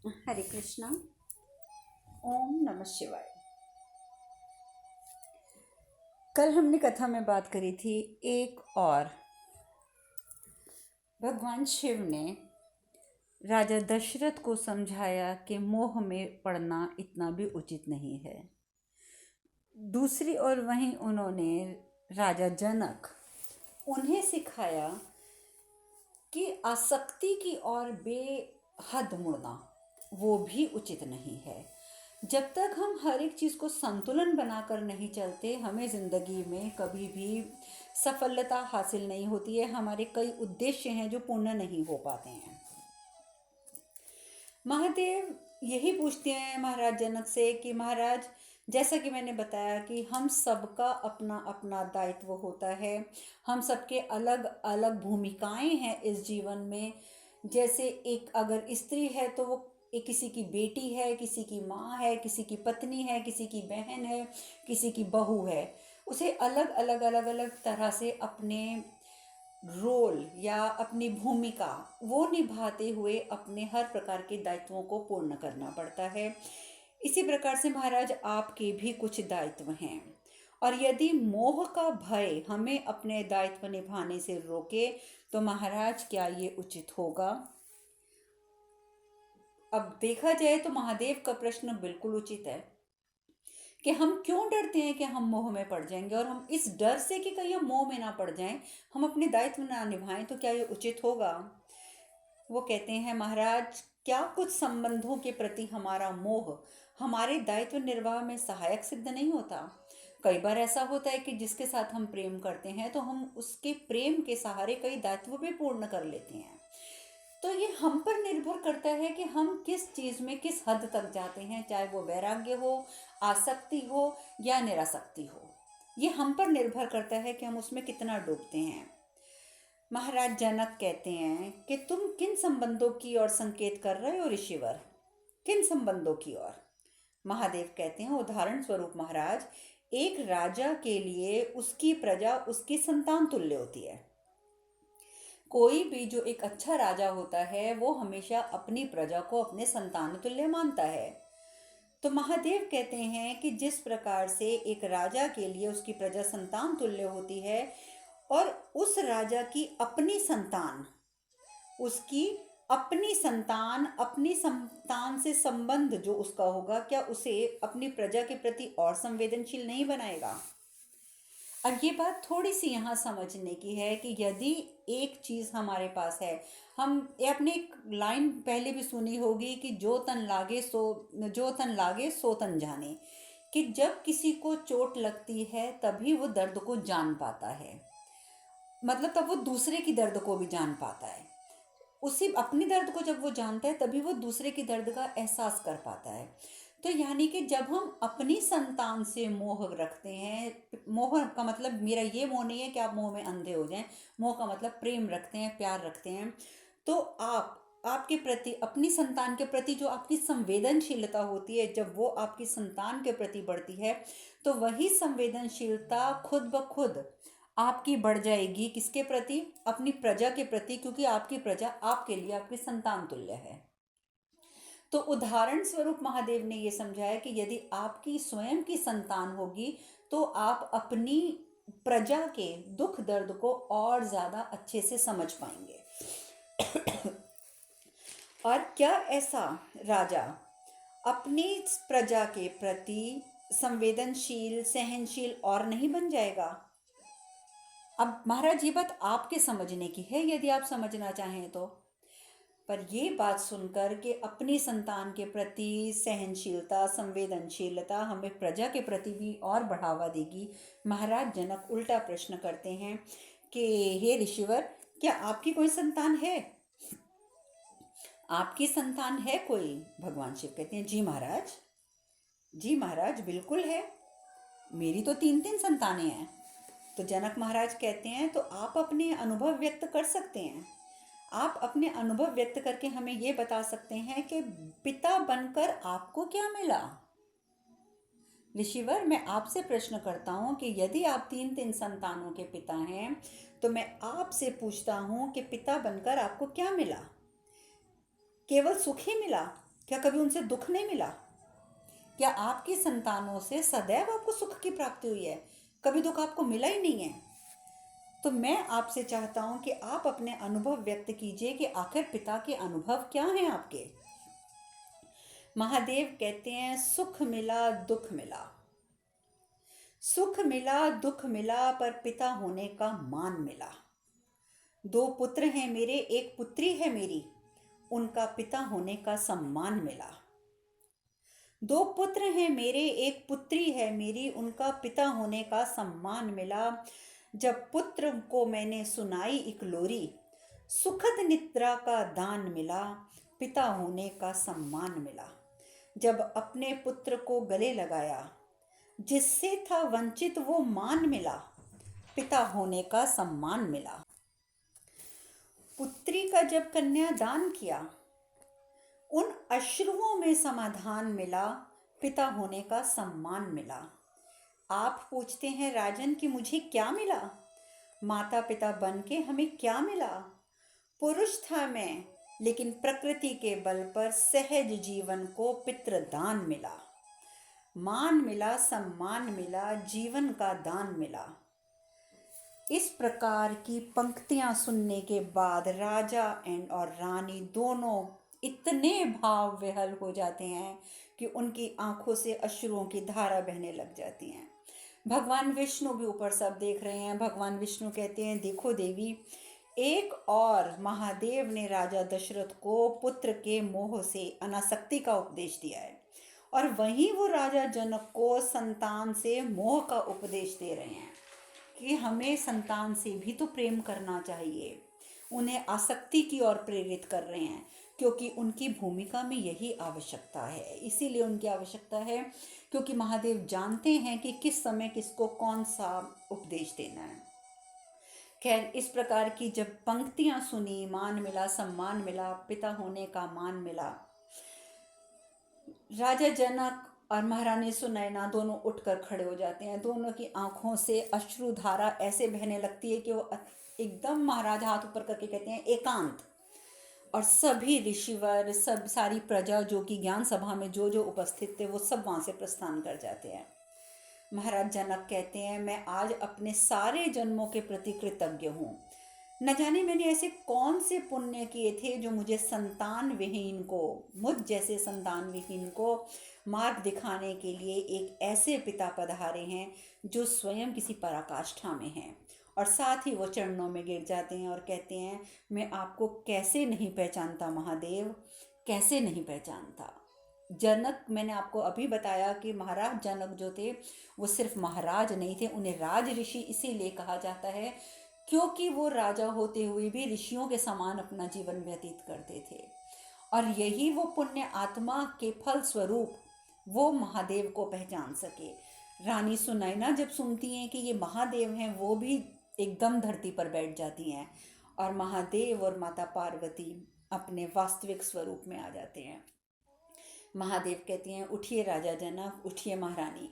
हरे कृष्णा। ओम नमः शिवाय। कल हमने कथा में बात करी थी एक और भगवान शिव ने राजा दशरथ को समझाया कि मोह में पड़ना इतना भी उचित नहीं है। दूसरी ओर वहीं उन्होंने राजा जनक उन्हें सिखाया कि आसक्ति की ओर बेहद मुड़ना वो भी उचित नहीं है। जब तक हम हर एक चीज़ को संतुलन बनाकर नहीं चलते, हमें ज़िंदगी में कभी भी सफलता हासिल नहीं होती है। हमारे कई उद्देश्य हैं जो पूर्ण नहीं हो पाते हैं। महादेव यही पूछते हैं महाराज जनक से कि महाराज, जैसा कि मैंने बताया कि हम सबका अपना अपना दायित्व होता है। हम सबके अलग अलग भूमिकाएं हैं इस जीवन में। जैसे एक अगर स्त्री है तो वो एक किसी की बेटी है, किसी की माँ है, किसी की पत्नी है, किसी की बहन है, किसी की बहू है। उसे अलग अलग अलग अलग तरह से अपने रोल या अपनी भूमिका वो निभाते हुए अपने हर प्रकार के दायित्वों को पूर्ण करना पड़ता है। इसी प्रकार से महाराज आपके भी कुछ दायित्व हैं, और यदि मोह का भय हमें अपने दायित्व निभाने से रोके तो महाराज क्या ये उचित होगा? अब देखा जाए तो महादेव का प्रश्न बिल्कुल उचित है कि हम क्यों डरते हैं कि हम मोह में पड़ जाएंगे, और हम इस डर से कि कहीं हम मोह में ना पड़ जाएं, हम अपने दायित्व ना निभाएं, तो क्या ये उचित होगा? वो कहते हैं महाराज, क्या कुछ संबंधों के प्रति हमारा मोह हमारे दायित्व निर्वाह में सहायक सिद्ध नहीं होता? कई बार ऐसा होता है कि जिसके साथ हम प्रेम करते हैं तो हम उसके प्रेम के सहारे कई दायित्व भी पूर्ण कर लेते हैं। तो ये हम पर निर्भर करता है कि हम किस चीज़ में किस हद तक जाते हैं, चाहे वो वैराग्य हो, आसक्ति हो या निरासक्ति हो। ये हम पर निर्भर करता है कि हम उसमें कितना डूबते हैं। महाराज जनक कहते हैं कि तुम किन संबंधों की ओर संकेत कर रहे हो ऋषिवर? किन संबंधों की ओर? महादेव कहते हैं, उदाहरण स्वरूप महाराज, एक राजा के लिए उसकी प्रजा उसकी संतान तुल्य होती है। कोई भी जो एक अच्छा राजा होता है वो हमेशा अपनी प्रजा को अपने संतान तुल्य मानता है। तो महादेव कहते हैं कि जिस प्रकार से एक राजा के लिए उसकी प्रजा संतान तुल्य होती है, और उस राजा की अपनी संतान, उसकी अपनी संतान से संबंध जो उसका होगा, क्या उसे अपनी प्रजा के प्रति और संवेदनशील नहीं बनाएगा? अब ये बात थोड़ी सी यहाँ समझने की है कि यदि एक चीज़ हमारे पास है, हम ये अपने एक लाइन पहले भी सुनी होगी कि जो तन लागे सो तन जाने, कि जब किसी को चोट लगती है तभी वो दर्द को जान पाता है। मतलब तब वो दूसरे की दर्द को भी जान पाता है। उसी अपनी दर्द को जब वो जानता है तभी वो दूसरे की दर्द का एहसास कर पाता है। तो यानी कि जब हम अपनी संतान से मोह रखते हैं, मोह का मतलब मेरा ये मोह नहीं है कि आप मोह में अंधे हो जाएं, मोह का मतलब प्रेम रखते हैं, प्यार रखते हैं, तो आपके प्रति, अपनी संतान के प्रति जो आपकी संवेदनशीलता होती है, जब वो आपकी संतान के प्रति बढ़ती है तो वही संवेदनशीलता खुद ब खुद आपकी बढ़ जाएगी। किसके प्रति? अपनी प्रजा के प्रति, क्योंकि आपकी प्रजा आपके लिए आपकी संतान तुल्य है। तो उदाहरण स्वरूप महादेव ने ये समझाया कि यदि आपकी स्वयं की संतान होगी तो आप अपनी प्रजा के दुख दर्द को और ज़्यादा अच्छे से समझ पाएंगे। और क्या ऐसा राजा अपनी प्रजा के प्रति संवेदनशील, सहनशील और नहीं बन जाएगा? अब महाराज ये बात आपके समझने की है, यदि आप समझना चाहें तो। पर ये बात सुनकर कि अपनी संतान के प्रति सहनशीलता, संवेदनशीलता हमें प्रजा के प्रति भी और बढ़ावा देगी, महाराज जनक उल्टा प्रश्न करते हैं कि हे ऋषिवर, क्या आपकी कोई संतान है? आपकी संतान है कोई? भगवान शिव कहते हैं, जी महाराज, जी महाराज, बिल्कुल है। मेरी तो 3-3 संतानें हैं। तो जनक महाराज कहते हैं, तो आप अपने अनुभव व्यक्त कर सकते हैं। आप अपने अनुभव व्यक्त करके हमें ये बता सकते हैं कि पिता बनकर आपको क्या मिला? ऋषिवर, मैं आपसे प्रश्न करता हूँ कि यदि आप 3-3 संतानों के पिता हैं तो मैं आपसे पूछता हूँ कि पिता बनकर आपको क्या मिला? केवल सुख ही मिला? क्या कभी उनसे दुख नहीं मिला? क्या आपकी संतानों से सदैव आपको सुख की प्राप्ति हुई है? कभी दुख आपको मिला ही नहीं है? तो मैं आपसे चाहता हूं कि आप अपने अनुभव व्यक्त कीजिए कि आखिर पिता के अनुभव क्या हैं आपके। महादेव कहते हैं, सुख मिला दुख मिला, सुख मिला दुख मिला, पर पिता होने का मान मिला। दो पुत्र हैं मेरे, एक पुत्री है मेरी, उनका पिता होने का सम्मान मिला। दो पुत्र हैं मेरे, एक पुत्री है मेरी, उनका पिता होने का सम्मान मिला। जब पुत्र को मैंने सुनाई एक लोरी, सुखद निद्रा का दान मिला, पिता होने का सम्मान मिला। जब अपने पुत्र को गले लगाया, जिससे था वंचित वो मान मिला, पिता होने का सम्मान मिला। पुत्री का जब कन्यादान किया, उन अश्रुओं में समाधान मिला, पिता होने का सम्मान मिला। आप पूछते हैं राजन कि मुझे क्या मिला? माता पिता बन के हमें क्या मिला? पुरुष था मैं, लेकिन प्रकृति के बल पर सहज जीवन को पितृदान मिला। मान मिला, सम्मान मिला, जीवन का दान मिला। इस प्रकार की पंक्तियां सुनने के बाद राजा और रानी दोनों इतने भाव विहल हो जाते हैं कि उनकी आंखों से अश्रुओं की धारा बहने लग जाती हैं। भगवान विष्णु भी ऊपर सब देख रहे हैं। भगवान विष्णु कहते हैं, देखो देवी, एक और महादेव ने राजा दशरथ को पुत्र के मोह से अनासक्ति का उपदेश दिया है, और वहीं वो राजा जनक को संतान से मोह का उपदेश दे रहे हैं कि हमें संतान से भी तो प्रेम करना चाहिए। उन्हें आसक्ति की ओर प्रेरित कर रहे हैं, क्योंकि उनकी भूमिका में यही आवश्यकता है। इसीलिए उनकी आवश्यकता है, क्योंकि महादेव जानते हैं कि किस समय किसको कौन सा उपदेश देना है। खैर, इस प्रकार की जब पंक्तियां सुनी, मान मिला, सम्मान मिला, पिता होने का मान मिला, राजा जनक और महारानी सुनैना दोनों उठकर खड़े हो जाते हैं। दोनों की आंखों से अश्रुधारा ऐसे बहने लगती है कि वो एकदम, महाराज हाथ ऊपर करके कहते हैं, एकांत। और सभी ऋषिवर, सब सारी प्रजा जो कि ज्ञान सभा में जो जो उपस्थित थे, वो सब वहाँ से प्रस्थान कर जाते हैं। महाराज जनक कहते हैं, मैं आज अपने सारे जन्मों के प्रति कृतज्ञ हूँ। न जाने मैंने ऐसे कौन से पुण्य किए थे जो मुझे संतान विहीन को, मुझ जैसे संतान विहीन को मार्ग दिखाने के लिए एक ऐसे पिता पधारे हैं जो स्वयं किसी पराकाष्ठा में हैं। और साथ ही वो चरणों में गिर जाते हैं और कहते हैं, मैं आपको कैसे नहीं पहचानता महादेव, कैसे नहीं पहचानता। जनक, मैंने आपको अभी बताया कि महाराज जनक जो थे वो सिर्फ महाराज नहीं थे, उन्हें राज ऋषि इसीलिए कहा जाता है क्योंकि वो राजा होते हुए भी ऋषियों के समान अपना जीवन व्यतीत करते थे। और यही वो पुण्य आत्मा के फल स्वरूप वो महादेव को पहचान सके। रानी सुनैना जब सुनती हैं कि ये महादेव हैं, वो भी एकदम धरती पर बैठ जाती हैं और महादेव और माता पार्वती अपने वास्तविक स्वरूप में आ जाते हैं। महादेव कहती हैं, उठिए राजा जनक, उठिए महारानी।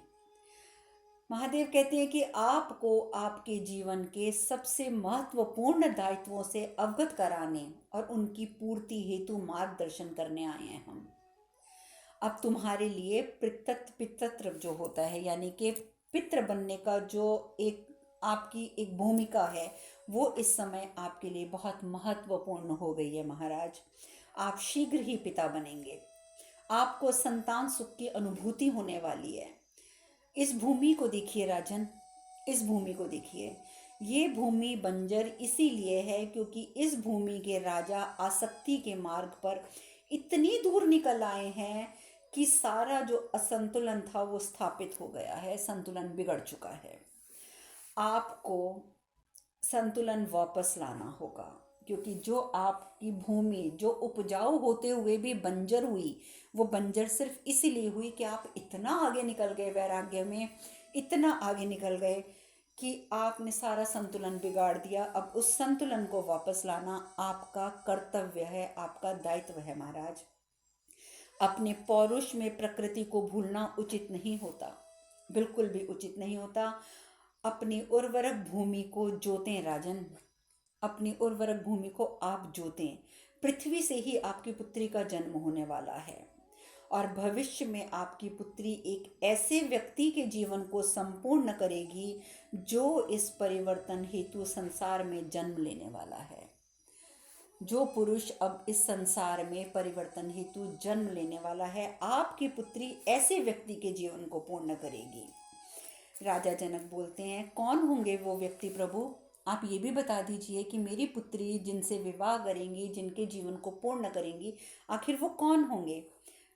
महादेव कहते हैं कि आपको आपके जीवन के सबसे महत्वपूर्ण दायित्वों से अवगत कराने और उनकी पूर्ति हेतु मार्गदर्शन करने आए हैं हम। अब तुम्हारे लिए पितृत्व जो होता है, यानी कि पितृ बनने का जो एक आपकी एक भूमिका है, वो इस समय आपके लिए बहुत महत्वपूर्ण हो गई है महाराज। आप शीघ्र ही पिता बनेंगे। आपको संतान सुख की अनुभूति होने वाली है। इस भूमि को देखिए राजन, इस भूमि को देखिए। ये भूमि बंजर इसीलिए है क्योंकि इस भूमि के राजा आसक्ति के मार्ग पर इतनी दूर निकल आए हैं कि सारा जो असंतुलन था वो स्थापित हो गया है, संतुलन बिगड़ चुका है। आपको संतुलन वापस लाना होगा, क्योंकि जो आपकी भूमि जो उपजाऊ होते हुए भी बंजर हुई, वो बंजर सिर्फ इसीलिए हुई कि आप इतना आगे निकल गए वैराग्य में, इतना आगे निकल गए कि आपने सारा संतुलन बिगाड़ दिया। अब उस संतुलन को वापस लाना आपका कर्तव्य है, आपका दायित्व है महाराज। अपने पौरुष में प्रकृति को भूलना उचित नहीं होता, बिल्कुल भी उचित नहीं होता। अपनी उर्वरक भूमि को जोतें राजन, अपनी उर्वरक भूमि को आप जोतें। पृथ्वी से ही आपकी पुत्री का जन्म होने वाला है। और भविष्य में आपकी पुत्री एक ऐसे व्यक्ति के जीवन को संपूर्ण करेगी जो इस परिवर्तन हेतु संसार में जन्म लेने वाला है। जो पुरुष अब इस संसार में परिवर्तन हेतु जन्म लेने वाला है, आपकी पुत्री ऐसे व्यक्ति के जीवन को पूर्ण करेगी। राजा जनक बोलते हैं, कौन होंगे वो व्यक्ति प्रभु? आप ये भी बता दीजिए कि मेरी पुत्री जिनसे विवाह करेंगी, जिनके जीवन को पूर्ण करेंगी, आखिर वो कौन होंगे?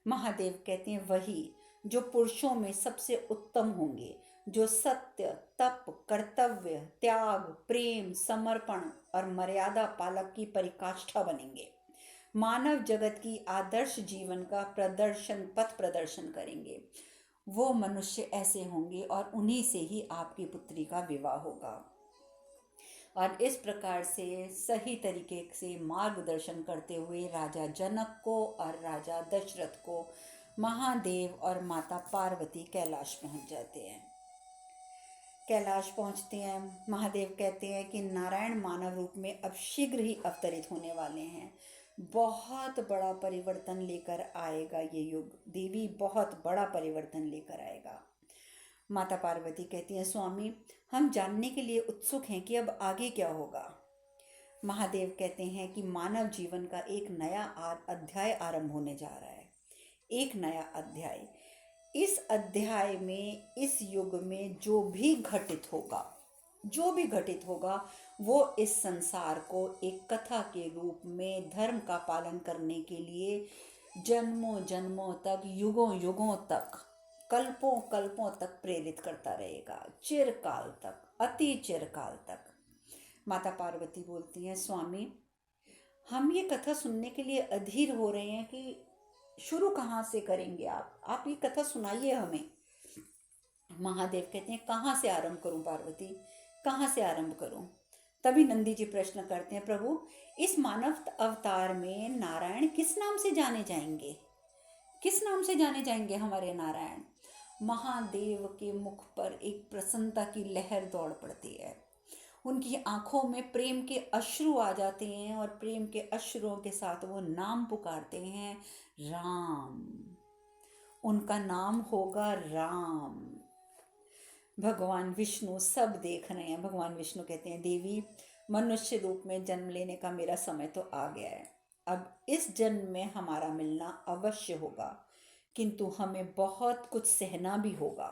महादेव कहते हैं, वही जो पुरुषों में सबसे उत्तम होंगे, जो सत्य, तप, कर्तव्य, त्याग, प्रेम, समर्पण और मर्यादा पालक की परिकाष्ठा बनेंगे। मानव जगत की आदर्श जीवन का पथ प्रदर्शन करेंगे। वो मनुष्य ऐसे होंगे और उन्हीं से ही आपकी पुत्री का विवाह होगा। और इस प्रकार से सही तरीके से मार्गदर्शन करते हुए राजा जनक को और राजा दशरथ को महादेव और माता पार्वती कैलाश पहुंच जाते हैं। कैलाश पहुंचते हैं, महादेव कहते हैं कि नारायण मानव रूप में अब शीघ्र ही अवतरित होने वाले हैं। बहुत बड़ा परिवर्तन लेकर आएगा ये युग, देवी बहुत बड़ा परिवर्तन लेकर आएगा। माता पार्वती कहती हैं, स्वामी हम जानने के लिए उत्सुक हैं कि अब आगे क्या होगा। महादेव कहते हैं कि मानव जीवन का एक नया अध्याय आरंभ होने जा रहा है। एक नया अध्याय। इस अध्याय में, इस युग में जो भी घटित होगा वो इस संसार को एक कथा के रूप में धर्म का पालन करने के लिए जन्मों जन्मों तक, युगों युगों तक, कल्पों कल्पों तक प्रेरित करता रहेगा, चिरकाल तक, अति चिरकाल तक। माता पार्वती बोलती हैं, स्वामी हम ये कथा सुनने के लिए अधीर हो रहे हैं कि शुरू कहाँ से करेंगे आप ये कथा सुनाइए हमें। महादेव कहते हैं, कहाँ से आरंभ करूं पार्वती, कहाँ से आरंभ करूं? तभी नंदी जी प्रश्न करते हैं, प्रभु इस मानव अवतार में नारायण किस नाम से जाने जाएंगे? किस नाम से जाने जाएंगे हमारे नारायण? महादेव के मुख पर एक प्रसन्नता की लहर दौड़ पड़ती है। उनकी आंखों में प्रेम के अश्रु आ जाते हैं और प्रेम के अश्रुओं के साथ वो नाम पुकारते हैं, राम। उनका नाम होगा राम। भगवान विष्णु सब देख रहे हैं। भगवान विष्णु कहते हैं, देवी मनुष्य रूप में जन्म लेने का मेरा समय तो आ गया है। अब इस जन्म में हमारा मिलना अवश्य होगा, किंतु हमें बहुत कुछ सहना भी होगा,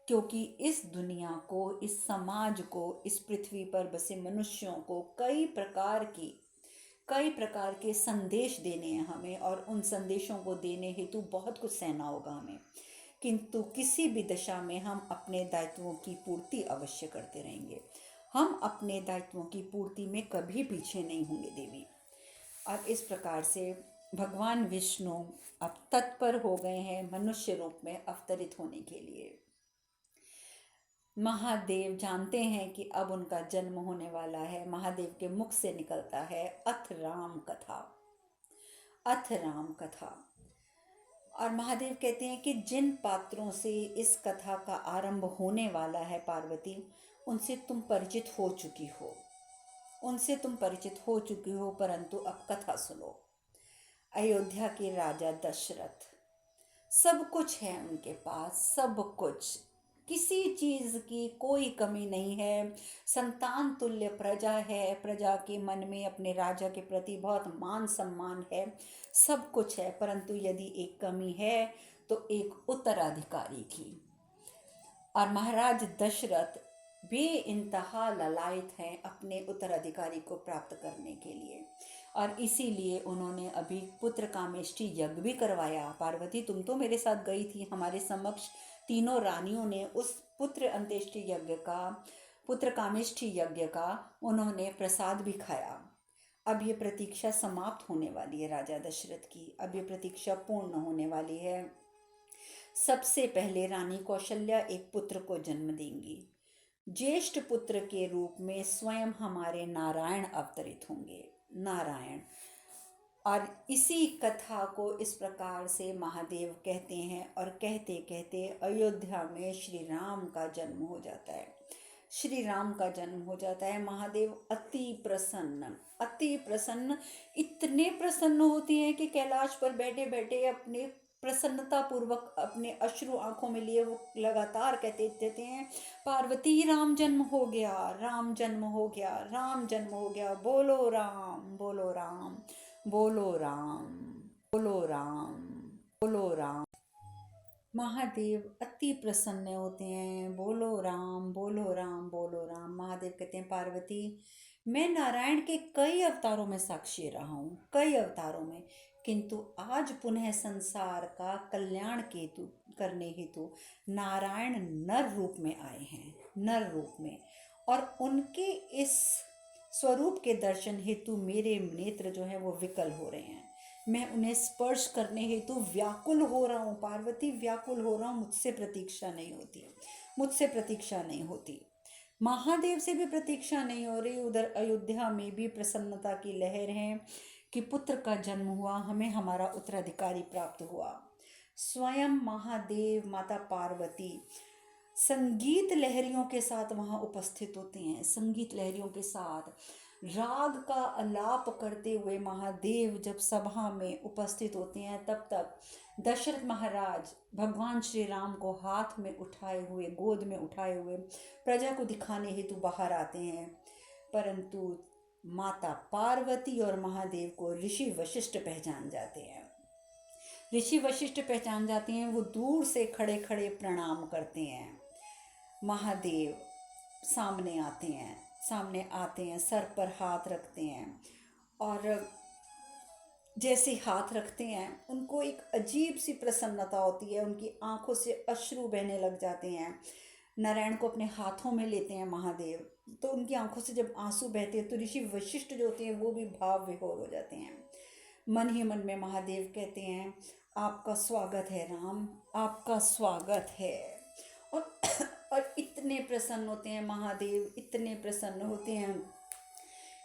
क्योंकि इस दुनिया को, इस समाज को, इस पृथ्वी पर बसे मनुष्यों को कई प्रकार के संदेश देने हैं हमें, और उन संदेशों को देने हेतु बहुत कुछ सहना होगा हमें। किंतु किसी भी दशा में हम अपने दायित्वों की पूर्ति अवश्य करते रहेंगे। हम अपने दायित्वों की पूर्ति में कभी पीछे नहीं होंगे देवी। और इस प्रकार से भगवान विष्णु अब तत्पर हो गए हैं मनुष्य रूप में अवतरित होने के लिए। महादेव जानते हैं कि अब उनका जन्म होने वाला है। महादेव के मुख से निकलता है, अथ राम कथा, अथ राम कथा। और महादेव कहते हैं कि जिन पात्रों से इस कथा का आरंभ होने वाला है पार्वती, उनसे तुम परिचित हो चुकी हो, परंतु अब कथा सुनो। अयोध्या के राजा दशरथ, सब कुछ है उनके पास, सब कुछ, किसी चीज की कोई कमी नहीं है। संतान तुल्य प्रजा है, प्रजा के मन में अपने राजा के प्रति बहुत मान सम्मान है, सब कुछ है। परंतु यदि एक कमी है तो एक उत्तराधिकारी की। और महाराज दशरथ बेइंतहा ललायत हैं अपने उत्तराधिकारी को प्राप्त करने के लिए, और इसीलिए उन्होंने अभी पुत्र कामेष्टि यज्ञ भी करवाया। पार्वती तुम तो मेरे साथ गई थी, हमारे समक्ष तीनों रानियों ने उस पुत्र कामेष्टि यज्ञ का उन्होंने प्रसाद भी खाया। अब ये प्रतीक्षा समाप्त होने वाली है राजा दशरथ की, अब ये प्रतीक्षा पूर्ण होने वाली है। सबसे पहले रानी कौशल्या एक पुत्र को जन्म देंगी। ज्येष्ठ पुत्र के रूप में स्वयं हमारे नारायण अवतरित होंगे, नारायण। और इसी कथा को इस प्रकार से महादेव कहते हैं, और कहते कहते अयोध्या में श्री राम का जन्म हो जाता है। श्री राम का जन्म हो जाता है। महादेव अति प्रसन्न, इतने प्रसन्न होते हैं कि कैलाश पर बैठे बैठे अपने प्रसन्नता पूर्वक अपने अश्रु आंखों में लिए वो लगातार कहते देते हैं, पार्वती राम जन्म हो गया, राम जन्म हो गया, राम जन्म हो गया, बोलो राम, बोलो राम, बोलो राम, बोलो राम, बोलो राम। महादेव अति प्रसन्न होते हैं, बोलो राम, बोलो राम, बोलो राम। महादेव कहते हैं, पार्वती मैं नारायण के कई अवतारों में साक्षी रहा हूँ, कई अवतारों में, किंतु आज पुनः संसार का कल्याण केतु करने हेतु नारायण नर रूप में आए हैं, नर रूप में। और उनके इस स्वरूप के दर्शन हेतु मेरे नेत्र जो है वो विकल हो रहे हैं। मैं उन्हें स्पर्श करने हेतु व्याकुल हो रहा हूँ, पार्वती व्याकुल हो रहा हूँ, मुझसे प्रतीक्षा नहीं होती, मुझसे प्रतीक्षा नहीं होती। महादेव से भी प्रतीक्षा नहीं हो रही। उधर अयोध्या में भी प्रसन्नता की लहर है कि पुत्र का जन्म हुआ, हमें हमारा उत्तराधिकारी प्राप्त हुआ। स्वयं महादेव माता पार्वती संगीत लहरियों के साथ वहाँ उपस्थित होते हैं, संगीत लहरियों के साथ राग का आलाप करते हुए महादेव जब सभा में उपस्थित होते हैं, तब दशरथ महाराज भगवान श्री राम को हाथ में उठाए हुए, गोद में उठाए हुए प्रजा को दिखाने हेतु बाहर आते हैं। परंतु माता पार्वती और महादेव को ऋषि वशिष्ठ पहचान जाते हैं, ऋषि वशिष्ठ पहचान जाते हैं। वो दूर से खड़े खड़े प्रणाम करते हैं। महादेव सामने आते हैं, सामने आते हैं, सर पर हाथ रखते हैं, और जैसे हाथ रखते हैं उनको एक अजीब सी प्रसन्नता होती है, उनकी आंखों से अश्रु बहने लग जाते हैं। नारायण को अपने हाथों में लेते हैं महादेव, तो उनकी आंखों से जब आंसू बहते हैं तो ऋषि वशिष्ठ जो होते हैं वो भी भाव विभोर हो जाते हैं। मन ही मन में महादेव कहते हैं, आपका स्वागत है राम, आपका स्वागत है। और और इतने प्रसन्न होते हैं महादेव, इतने प्रसन्न होते हैं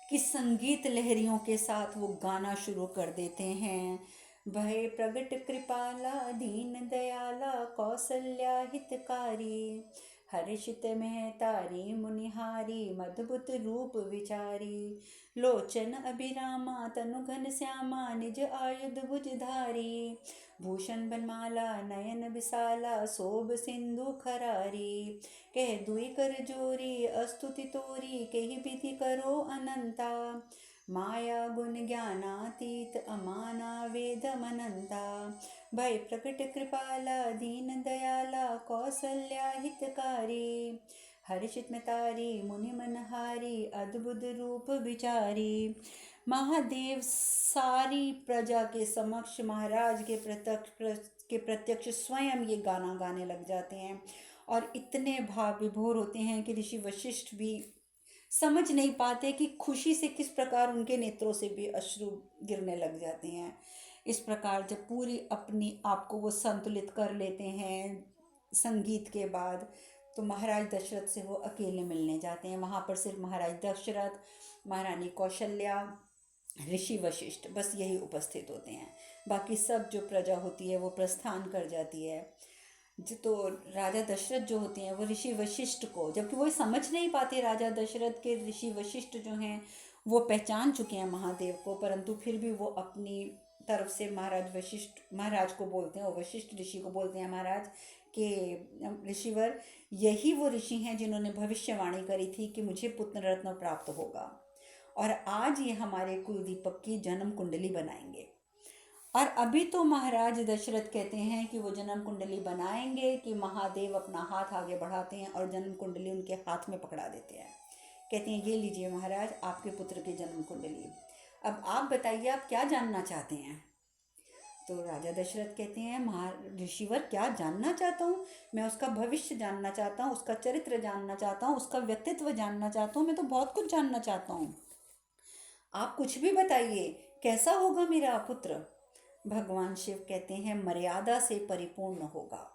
कि संगीत लहरियों के साथ वो गाना शुरू कर देते हैं। भय प्रगट कृपाला दीन दयाला कौसल्या हितकारी, हर्षित महतारी मुनिहारी मधुबुत रूप विचारी, लोचन अभिरामा तनु घन श्यामा निज आयुध भुजधारी, भूषण बनमाला नयन विशाला शोभ सिंधु खरारी, कह दुई कर जोरी अस्तुति तोरी कही विधि करो अनंता, माया गुण ज्ञानातीत अमाना वेद मनंता, भय प्रकट कृपाला दीन दयाला कौसल्या हितकारी, हर्षित में तारी मुनि मनहारी अद्भुत रूप विचारी। महादेव सारी प्रजा के समक्ष महाराज के प्रत्यक्ष स्वयं ये गाना गाने लग जाते हैं, और इतने भाव विभोर होते हैं कि ऋषि वशिष्ठ भी समझ नहीं पाते कि खुशी से किस प्रकार उनके नेत्रों से भी अश्रु गिरने लग जाते हैं। इस प्रकार जब पूरी अपनी आप को वो संतुलित कर लेते हैं संगीत के बाद, तो महाराज दशरथ से वो अकेले मिलने जाते हैं। वहाँ पर सिर्फ महाराज दशरथ, महारानी कौशल्या, ऋषि वशिष्ठ बस यही उपस्थित होते हैं। बाकी सब जो प्रजा होती है वो प्रस्थान कर जाती है। तो राजा दशरथ जो होते हैं वो ऋषि वशिष्ठ को, जबकि वो समझ नहीं पाते, राजा दशरथ के ऋषि वशिष्ठ जो हैं वो पहचान चुके हैं महादेव को, परंतु फिर भी वो अपनी तरफ से महाराज को बोलते हैं, और वशिष्ठ ऋषि को बोलते हैं महाराज के ऋषिवर, यही वो ऋषि हैं जिन्होंने भविष्यवाणी करी थी कि मुझे पुत्र रत्न प्राप्त होगा, और आज ये हमारे कुलदीपक की जन्म कुंडली बनाएंगे। और अभी तो महाराज दशरथ कहते हैं कि वो जन्म कुंडली बनाएंगे कि महादेव अपना हाथ आगे बढ़ाते हैं और जन्म कुंडली उनके हाथ में पकड़ा देते हैं। कहते हैं, ये लीजिए महाराज आपके पुत्र की जन्म कुंडली, अब आप बताइए आप क्या जानना चाहते हैं। तो राजा दशरथ कहते हैं, ऋषिवर क्या जानना चाहता हूँ, मैं उसका भविष्य जानना चाहता हूँ, उसका चरित्र जानना चाहता हूँ, उसका व्यक्तित्व जानना चाहता हूँ, मैं तो बहुत कुछ जानना चाहता हूँ, आप कुछ भी बताइए, कैसा होगा मेरा पुत्र। भगवान शिव कहते हैं, मर्यादा से परिपूर्ण होगा,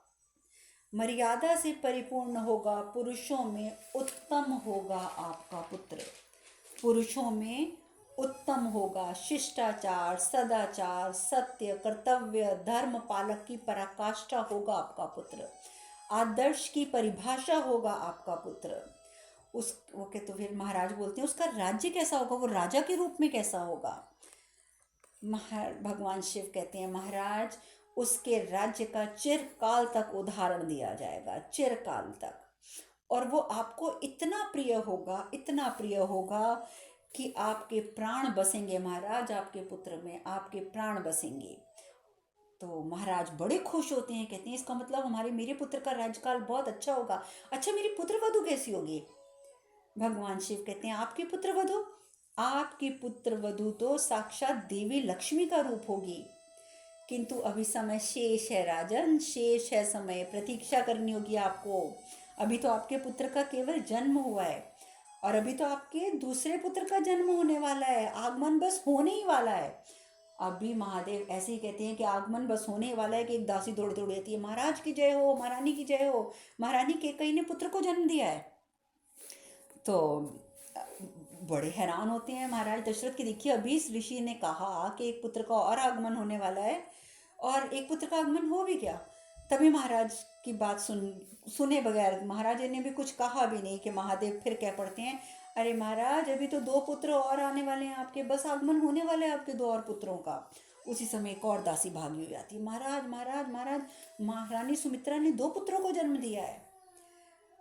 मर्यादा से परिपूर्ण होगा, पुरुषों में उत्तम होगा आपका पुत्र, पुरुषों में उत्तम होगा, शिष्टाचार, सदाचार, सत्य, कर्तव्य, धर्म पालक की पराकाष्ठा होगा आपका पुत्र, आदर्श की परिभाषा होगा आपका पुत्र। वो के तो फिर महाराज बोलते हैं, उसका राज्य कैसा होगा, वो राजा के रूप में कैसा होगा। भगवान शिव कहते हैं, महाराज उसके राज्य का चिरकाल तक उदाहरण दिया जाएगा, चिरकाल तक। और वो आपको इतना प्रिय होगा, इतना प्रिय होगा कि आपके प्राण बसेंगे महाराज, आपके पुत्र में आपके प्राण बसेंगे। तो महाराज बड़े खुश होते हैं, कहते हैं इसका मतलब हमारे मेरे पुत्र का राज्यकाल बहुत अच्छा होगा। अच्छा, मेरी पुत्र वधू कैसी होगी? भगवान शिव कहते हैं आपकी पुत्र वधू, आपकी पुत्र वधू तो साक्षात देवी लक्ष्मी का रूप होगी। किंतु अभी समय शेष है राजन, शेष है समय, प्रतीक्षा करनी होगी आपको। अभी तो आपके पुत्र का केवल जन्म हुआ है और अभी तो आपके दूसरे पुत्र का जन्म होने वाला है, आगमन बस होने ही वाला है। अभी महादेव ऐसे ही कहते हैं कि आगमन बस होने वाला है कि एक दासी दौड़ दौड़ आती है, महाराज की जय हो, महारानी की जय हो, महारानी कैकेयी ने पुत्र को जन्म दिया है। तो बड़े हैरान होते हैं महाराज दशरथ की, देखिए अभी इस ऋषि ने कहा कि एक पुत्र का और आगमन होने वाला है और एक पुत्र का आगमन हो भी गया। तभी महाराज की बात सुने बगैर महाराज ने भी कुछ कहा भी नहीं कि महादेव फिर कह पड़ते हैं, अरे महाराज अभी तो 2 पुत्र और आने वाले हैं आपके, बस आगमन होने वाला है आपके 2 और पुत्रों का। उसी समय एक और दासी भागी हो जाती है, महाराज महाराज महाराज, महारानी सुमित्रा ने 2 पुत्रों को जन्म दिया है।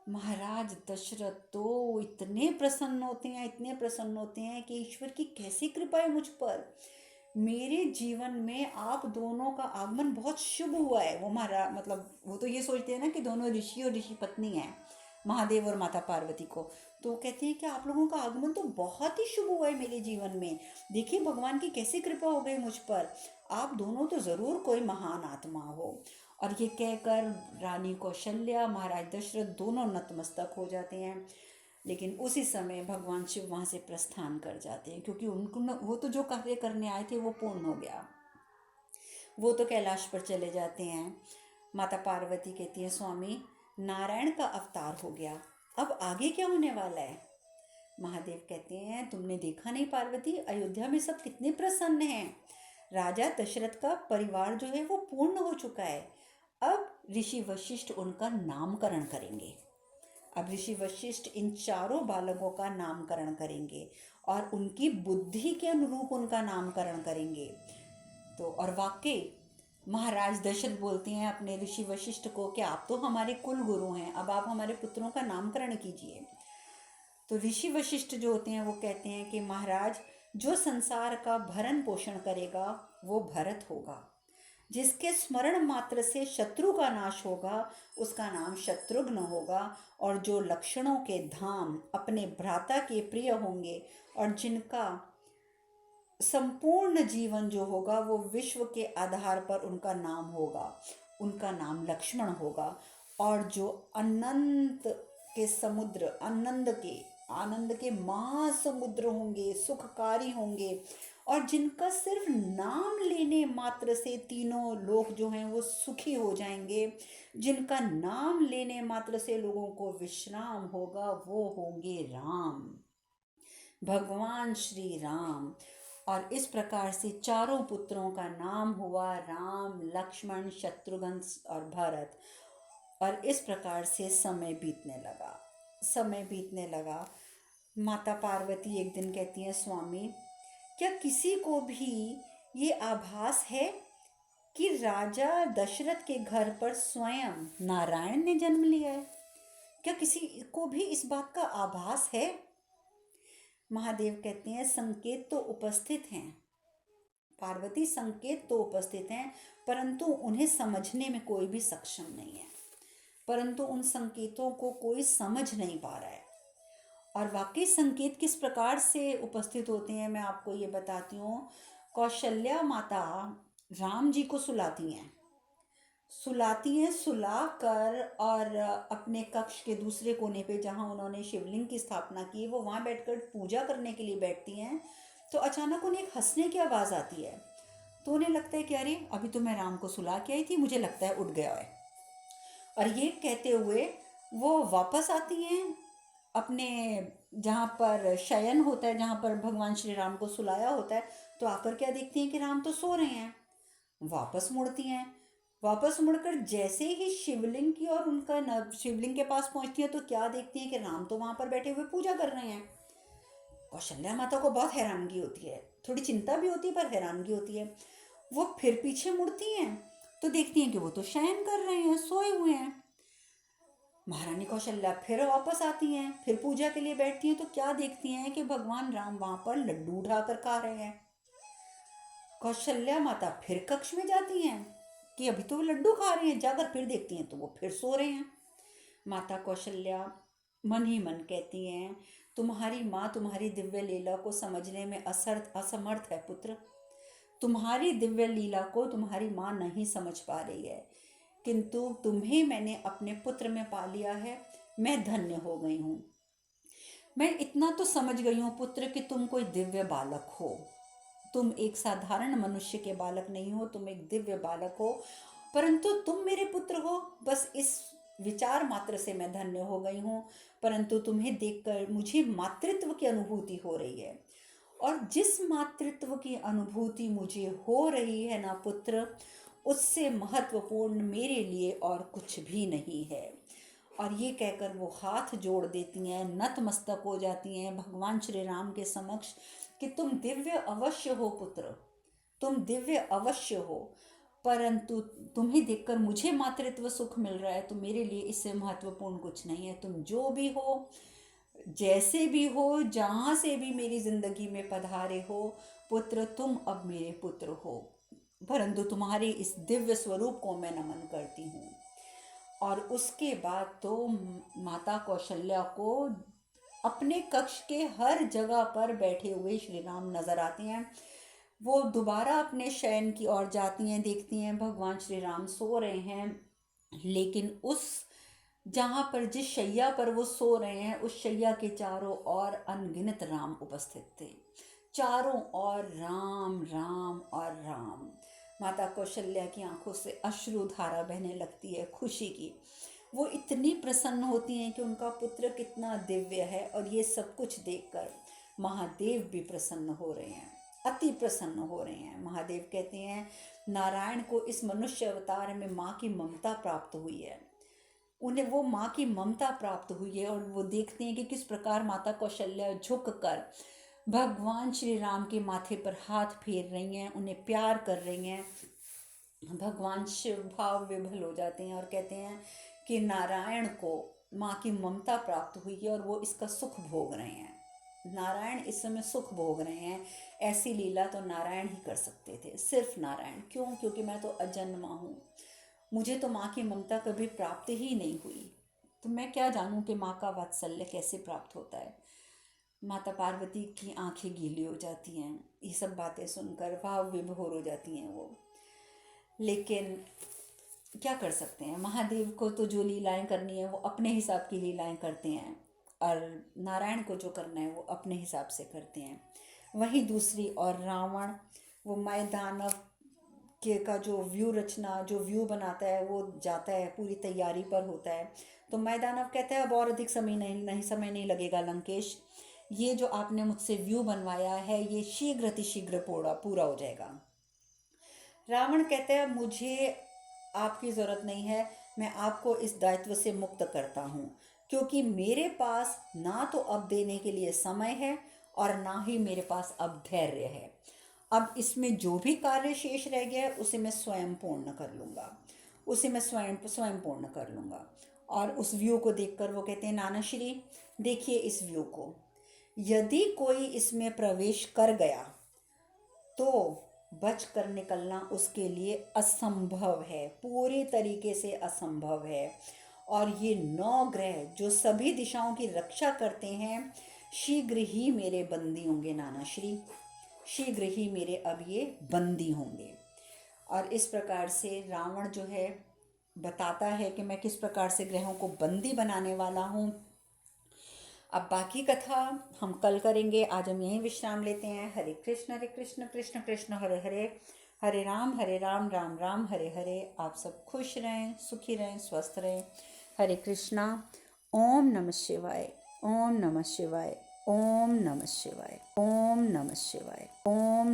महाराज दशरथ तो इतने प्रसन्न होते हैं, इतने प्रसन्न होते हैं कि ईश्वर की कैसी कृपा है मुझ पर, मेरे जीवन में आप दोनों का आगमन बहुत शुभ हुआ है। वो महाराज मतलब वो तो ये सोचते हैं ना कि दोनों ऋषि और ऋषि पत्नी हैं, महादेव और माता पार्वती को, तो वो कहते हैं कि आप लोगों का आगमन तो बहुत ही शुभ हुआ है मेरे जीवन में, देखिए भगवान की कैसी कृपा हो गई मुझ पर, आप दोनों तो ज़रूर कोई महान आत्मा हो। और ये कहकर रानी कौशल्या, महाराज दशरथ दोनों नतमस्तक हो जाते हैं। लेकिन उसी समय भगवान शिव वहाँ से प्रस्थान कर जाते हैं, क्योंकि उनको वो तो जो कार्य करने आए थे वो पूर्ण हो गया, वो तो कैलाश पर चले जाते हैं। माता पार्वती कहती है स्वामी नारायण का अवतार हो गया, अब आगे क्या होने वाला है? महादेव कहते हैं तुमने देखा नहीं पार्वती, अयोध्या में सब कितने प्रसन्न हैं, राजा दशरथ का परिवार जो है वो पूर्ण हो चुका है। अब ऋषि वशिष्ठ उनका नामकरण करेंगे, अब ऋषि वशिष्ठ इन 4 बालकों का नामकरण करेंगे और उनकी बुद्धि के अनुरूप उनका नामकरण करेंगे। तो और वाकई महाराज दशरथ बोलते हैं अपने ऋषि वशिष्ठ को कि आप तो हमारे कुल गुरु हैं, अब आप हमारे पुत्रों का नामकरण कीजिए। तो ऋषि वशिष्ठ जो होते हैं वो कहते हैं कि महाराज जो संसार का भरण पोषण करेगा वो भरत होगा, जिसके स्मरण मात्र से शत्रु का नाश होगा उसका नाम शत्रुघ्न होगा, और जो लक्षणों के धाम अपने भ्राता के प्रिय होंगे और जिनका संपूर्ण जीवन जो होगा वो विश्व के आधार पर उनका नाम होगा, उनका नाम लक्ष्मण होगा। और जो अनंत के समुद्र, आनंद के महासमुद्र होंगे, सुखकारी होंगे, और जिनका सिर्फ नाम लेने मात्र से तीनों लोग जो हैं वो सुखी हो जाएंगे, जिनका नाम लेने मात्र से लोगों को विश्राम होगा, वो होंगे राम, भगवान श्री राम। और इस प्रकार से 4 पुत्रों का नाम हुआ राम, लक्ष्मण, शत्रुघ्न और भरत। और इस प्रकार से समय बीतने लगा, समय बीतने लगा। माता पार्वती एक दिन कहती हैं स्वामी क्या किसी को भी ये आभास है कि राजा दशरथ के घर पर स्वयं नारायण ने जन्म लिया है? क्या किसी को भी इस बात का आभास है? महादेव कहते हैं संकेत तो उपस्थित हैं पार्वती, संकेत तो उपस्थित हैं, परंतु उन्हें समझने में कोई भी सक्षम नहीं है, परंतु उन संकेतों को कोई समझ नहीं पा रहा है। और वाकई संकेत किस प्रकार से उपस्थित होते हैं मैं आपको ये बताती हूँ। कौशल्या माता राम जी को सुलाती हैं, सुला कर, और अपने कक्ष के दूसरे कोने पे जहाँ उन्होंने शिवलिंग की स्थापना की वो वहाँ बैठकर पूजा करने के लिए बैठती हैं। तो अचानक उन्हें एक हंसने की आवाज़ आती है, तो उन्हें लगता है कि अरे अभी तो मैं राम को सुला के आई थी, मुझे लगता है उठ गया है। और ये कहते हुए वो वापस आती हैं अपने जहाँ पर शयन होता है, जहाँ पर भगवान श्री राम को सुलाया होता है, तो आकर क्या देखती हैं कि राम तो सो रहे हैं। वापस मुड़ती हैं, वापस मुड़कर जैसे ही शिवलिंग की और उनका शिवलिंग के पास पहुँचती हैं तो क्या देखती हैं कि राम तो वहाँ पर बैठे हुए पूजा कर रहे हैं। कौशल्या माता को बहुत हैरानगी होती है, थोड़ी चिंता भी होती है पर हैरानगी होती है। वो फिर पीछे मुड़ती हैं तो देखती हैं कि वो तो शयन कर रहे हैं, सोए हुए हैं। महारानी कौशल्या फिर वापस आती हैं, फिर पूजा के लिए बैठती हैं, तो क्या देखती हैं कि भगवान राम वहां पर लड्डू उठाकर खा रहे हैं। कौशल्या माता फिर कक्ष में जाती हैं कि अभी तो वो लड्डू खा रहे हैं, जाकर फिर देखती हैं तो वो फिर सो रहे हैं। माता कौशल्या मन ही मन कहती हैं, तुम्हारी माँ तुम्हारी दिव्य लीला को समझने में असमर्थ है पुत्र। तुम्हारी दिव्य लीला को तुम्हारी माँ नहीं समझ पा रही है, किंतु तुम्हें मैंने अपने पुत्र में पा लिया है, मैं धन्य हो गई हूँ। मैं इतना तो समझ गई हूँ पुत्र कि तुम कोई दिव्य बालक हो। तुम एक साधारण मनुष्य के बालक नहीं हो, तुम एक दिव्य बालक हो, परंतु तुम मेरे पुत्र हो, बस इस विचार मात्र से मैं धन्य हो गई हूँ। परंतु तुम्हें देखकर मुझे मातृत्व की अनुभूति हो रही है, और जिस मातृत्व की अनुभूति मुझे हो रही है ना पुत्र, उससे महत्वपूर्ण मेरे लिए और कुछ भी नहीं है। और ये कहकर वो हाथ जोड़ देती हैं, नतमस्तक हो जाती हैं भगवान श्री राम के समक्ष कि तुम दिव्य अवश्य हो पुत्र, तुम दिव्य अवश्य हो, परंतु तुम्हें देखकर मुझे मातृत्व सुख मिल रहा है, तो मेरे लिए इससे महत्वपूर्ण कुछ नहीं है। तुम जो भी हो, जैसे भी हो, जहाँ से भी मेरी जिंदगी में पधारे हो पुत्र, तुम अब मेरे पुत्र हो, परंतु तुम्हारे इस दिव्य स्वरूप को मैं नमन करती हूँ। और उसके बाद तो माता कौशल्या को अपने कक्ष के हर जगह पर बैठे हुए श्री राम नजर आते हैं। वो दोबारा अपने शयन की ओर जाती हैं, देखती हैं भगवान श्री राम सो रहे हैं, लेकिन उस जहाँ पर जिस शैया पर वो सो रहे हैं, उस शैया के चारों ओर अनगिनत राम उपस्थित थे। चारों ओर राम राम और राम। माता कौशल्या की आंखों से अश्रु धारा बहने लगती है खुशी की। वो इतनी प्रसन्न होती हैं कि उनका पुत्र कितना दिव्य है, और ये सब कुछ देखकर महादेव भी प्रसन्न हो रहे हैं, अति प्रसन्न हो रहे हैं। महादेव कहते हैं, नारायण को इस मनुष्य अवतार में माँ की ममता प्राप्त हुई है, उन्हें वो माँ की ममता प्राप्त हुई है। और वो देखते हैं कि किस प्रकार माता कौशल्या झुक कर भगवान श्री राम के माथे पर हाथ फेर रही हैं, उन्हें प्यार कर रही हैं। भगवान शिव भाव विभल हो जाते हैं और कहते हैं कि नारायण को माँ की ममता प्राप्त हुई है और वो इसका सुख भोग रहे हैं। नारायण इस समय सुख भोग रहे हैं। ऐसी लीला तो नारायण ही कर सकते थे, सिर्फ नारायण। क्यों? क्योंकि मैं तो अजन्मा हूँ, मुझे तो माँ की ममता कभी प्राप्त ही नहीं हुई, तो मैं क्या जानूँ कि माँ का वात्सल्य कैसे प्राप्त होता है। माता पार्वती की आंखें गीली हो जाती हैं, ये सब बातें सुनकर भाव विभोर हो जाती हैं वो। लेकिन क्या कर सकते हैं, महादेव को तो जो लीलाएं करनी है वो अपने हिसाब की लीलाएं करते हैं, और नारायण को जो करना है वो अपने हिसाब से करते हैं। वहीं दूसरी और रावण, वो माय दानव के का जो व्यू बनाता है, वो जाता है, पूरी तैयारी पर होता है। तो माय दानव कहता है, अब और अधिक समय नहीं लगेगा लंकेश, ये जो आपने मुझसे व्यू बनवाया है ये शीघ्र अतिशीघ्र पूरा हो जाएगा। रावण कहता है, मुझे आपकी ज़रूरत नहीं है, मैं आपको इस दायित्व से मुक्त करता हूँ, क्योंकि मेरे पास ना तो अब देने के लिए समय है और ना ही मेरे पास अब धैर्य है। अब इसमें जो भी कार्य शेष रह गया है उसे मैं स्वयं पूर्ण कर लूँगा, उसे मैं स्वयं पूर्ण कर लूँगा। और उस व्यू को देखकर वो कहते हैं, नाना श्री देखिए इस व्यू को, यदि कोई इसमें प्रवेश कर गया तो बच कर निकलना उसके लिए असंभव है, पूरी तरीके से असंभव है। और ये 9 ग्रह जो सभी दिशाओं की रक्षा करते हैं, शीघ्र ही मेरे बंदी होंगे नाना श्री, शीघ्र ही मेरे अब ये बंदी होंगे। और इस प्रकार से रावण जो है बताता है कि मैं किस प्रकार से ग्रहों को बंदी बनाने वाला हूँ। अब बाकी कथा हम कल करेंगे, आज हम यहीं विश्राम लेते हैं। हरे कृष्ण कृष्ण कृष्ण हरे हरे, हरे राम राम राम हरे हरे। आप सब खुश रहें, सुखी रहें, स्वस्थ रहें। हरे कृष्णा। ओम नमः शिवाय, ओम नमः शिवाय, ओम नमः शिवाय, ओम नमः शिवाय, ओम।